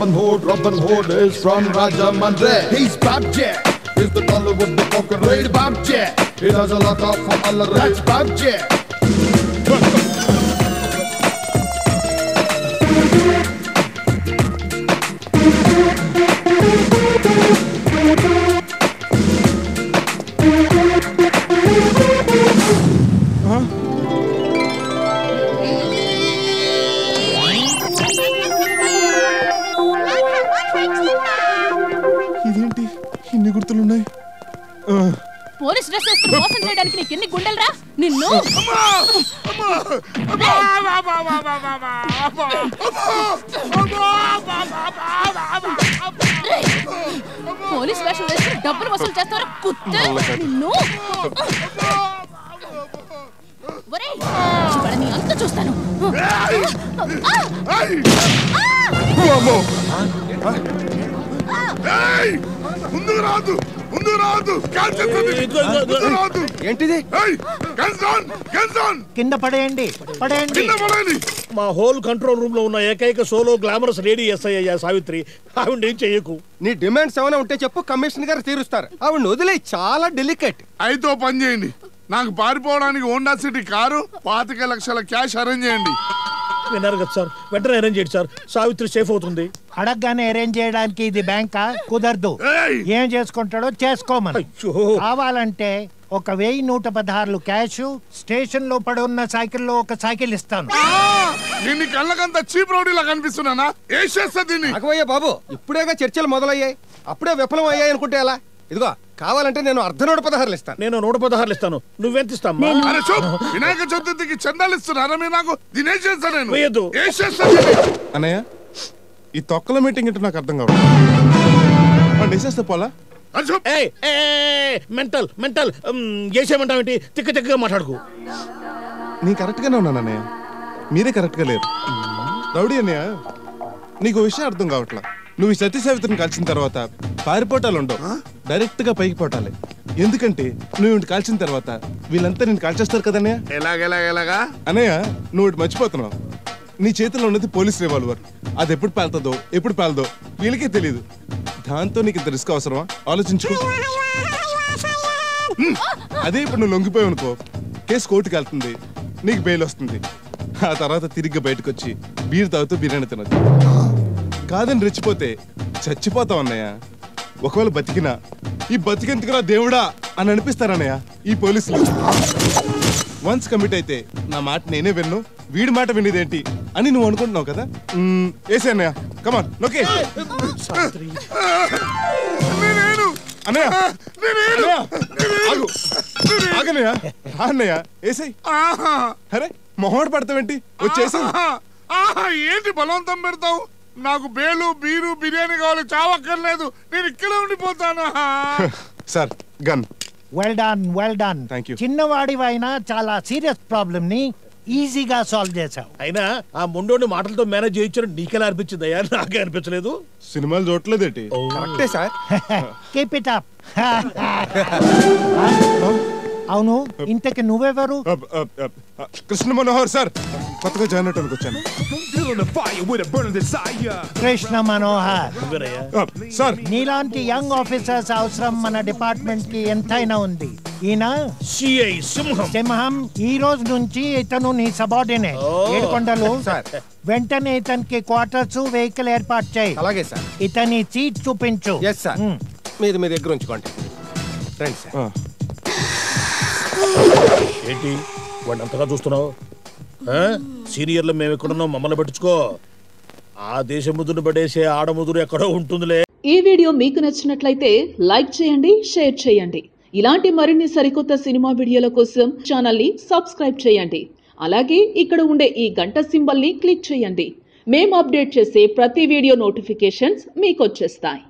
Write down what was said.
Robin Hood is from Rajamandre. He's Bob Jack. He's the color with the poker raid. Bob Jack. He does a lot of fun. All that's Bob Jack. ఇదేంటి ఇన్ని గుర్తులున్నాయి? Police dress వేసుకుని మోసం చేయడానికి నీకు ఎన్ని గుండెలరా? నిన్ను police వేషం వేసుకుని డబ్బులు వసూలు చేస్తారా? కుత్తే నిన్ను నీ అంత చూస్తాను. ఏంటిది? కింద పడేయండి, పడేయండి. మా హోల్ కంట్రోల్ రూమ్ లో ఉన్న ఏకైక సోలో గ్లామరస్ లేడీ ఎస్ఐ అయ్యా సావిత్రి. ఆవిడ ఏం చెయ్యకు. నీ డిమాండ్స్ ఏమైనా ఉంటే చెప్పు, కమిషనర్ గారు తీరుస్తారు. ఆవిడ వదిలే, చాలా డెలికేట్. అయితే పని చేయండి, నాకు పారిపోవడానికి హోండా సిటీ కారు 25 లక్షల క్యాష్ అరేంజ్ చేయండి. విన్నారు కదా సార్, వెంటనే అరేంజ్ చేయండి సార్. సావిత్రి సేఫ్ అవుతుంది. అడగగానే అరేంజ్ చేయడానికి ఇది బ్యాంకా? కుదరదు. ఏం చేసుకుంటాడో చేసుకోమని. కావాలంటే ఒక 1116 క్యాష్, స్టేషన్ లో పడి ఉన్న సైకిల్లో ఒక సైకిల్ ఇస్తాను. దీన్ని కళ్ళకంత చీప్ రౌడీలా కనిపిస్తున్నానా? అగవయ్యా బాబు, ఇప్పుడేగా చర్చలు మొదలయ్యాయి, అప్పుడే విఫలం అయ్యాయి అనుకుంటే ఎలా? ఇదిగో కావాలంటే నేను 116 ఇస్తాను. నేను 116 ఇస్తాను. నువ్వెంత ఇస్తావు? వినాయక చతుర్థికి చందాలు ఇస్తున్నారా మీరు నాకు? దీనే చేస్తాను నేను. అన్నయ్య, ఈ తొక్కల మీటింగ్ అంటే నాకు అర్థం కావాలి. వేసేస్తే పోలా? మెంటల్ మెంటల్ చేసేమంటావేంటి? తిక్క తిక్కగా మాట్లాడుకో. నీ కరెక్ట్ గానే ఉన్నాను అన్నయ్య, మీరే కరెక్ట్ గా లేరు. రౌడీ అన్నయ్య, నీకు విషయం అర్థం కావట్లా. నువ్వు ఈ సతీ సావిత్రిని కలిసిన తర్వాత పారిపోటాలు ఉండవు, డైరెక్ట్ గా పైకి పోటాలి. ఎందుకంటే నువ్వు ఇంటి కాల్చిన తర్వాత వీళ్ళంతా నేను కాల్చేస్తారు కదన్నయ్య. ఎలాగెలాగెలాగా అన్నయ్య, నువ్వు ఇటు మర్చిపోతున్నావు. నీ చేతిలో ఉన్నది పోలీస్ రివాల్వర్. అది ఎప్పుడు పేలుతుందో ఎప్పుడు పేలదో వీళ్ళకే తెలియదు. దాంతో నీకు ఇంత రిస్క్ అవసరమా? ఆలోచించుకో. అదే ఇప్పుడు నువ్వు లొంగిపోయావు అనుకో, కేసు కోర్టుకి వెళ్తుంది, నీకు బెయిల్ వస్తుంది. ఆ తర్వాత తిరిగి బయటకు వచ్చి బీర్ తాగుతూ బిర్యానీ తినొచ్చు. కాదని రెచ్చిపోతే చచ్చిపోతావు అన్నయ్య. ఒకవేళ బతికినా ఈ బతికెందుకురా దేవుడా అని అనిపిస్తారన్నయ్య ఈ పోలీసులు. వన్స్ కమిట్ అయితే నా మాట నేనే విన్ను, వీడి మాట వినేదేంటి అని నువ్వు అనుకుంటున్నావు కదా. ఏసే అన్నయ్య, కమాన్ లోకేష్. అన్నయ్య ఆగన్నయ్య, అన్నయ్య ఏసై. అరే మొహమాట పడతావేంటి? వచ్చేసి ఏంటి బలవంతం పెడతావు? నాకు బేలు బీరు బిర్యానీ కావాలి, చావక్కర్లేదు. నేను ఇక్కడే ఉండిపోతాను. Sir gun. Well done, well done. చిన్నవాడివైనా చాలా సీరియస్ ప్రాబ్లమ్ ని ఈజీగా సాల్వ్ చేసావు. అయినా ఆ ముండోని మాటలతో మేనేజ్ చేయించడం నీకెలా అనిపించింది అయ్యా? నాకే అనిపించలేదు. సినిమాలు చూడలేదేంటి? కరెక్టే సార్. Keep it up. అవును, ఇంతకి నువ్వెవరు? కృష్ణ మనోహర్ సార్, కొత్తగా జాయిన్ అవడానికి వచ్చాను. కృష్ణ మనోహర్ సార్, నీలాంటి యంగ్ ఆఫీసర్స్ అవసరం మన డిపార్ట్మెంట్ కి ఎంతైనా ఉంది. ఈయన సిఐ సింహం. సింహం, ఈ రోజు నుంచి ఇతను నీ సబార్డినేట్. ఏడుకొండలు, వెంటనే ఇతనికి క్వార్టర్స్, వెహికల్ ఏర్పాటు చేయి. అలాగే సార్. ఇతని సీట్ చూపించు. మీరు మీ దగ్గర ఉంచుకోండి. రండి సార్. ఏంటి వాడిని అంతగా చూస్తున్నావు? సీనియర్లు మేము ఎక్కడున్నాం, మమ్మల్ని పట్టించుకో. ఆ దేశ ముదురు పడేసే ఆడముదురు ఎక్కడో ఉంటుందిలే. ఈ వీడియో మీకు నచ్చినట్లయితే లైక్ చేయండి, షేర్ చేయండి. ఇలాంటి మరిన్ని సరికొత్త సినిమా వీడియోల కోసం ఛానల్ ని సబ్స్క్రైబ్ చేయండి. అలాగే ఇక్కడ ఉండే ఈ గంట సింబల్ ని క్లిక్ చేయండి. మేము అప్డేట్ చేసే ప్రతి వీడియో నోటిఫికేషన్స్ మీకు వచ్చేస్తాయి.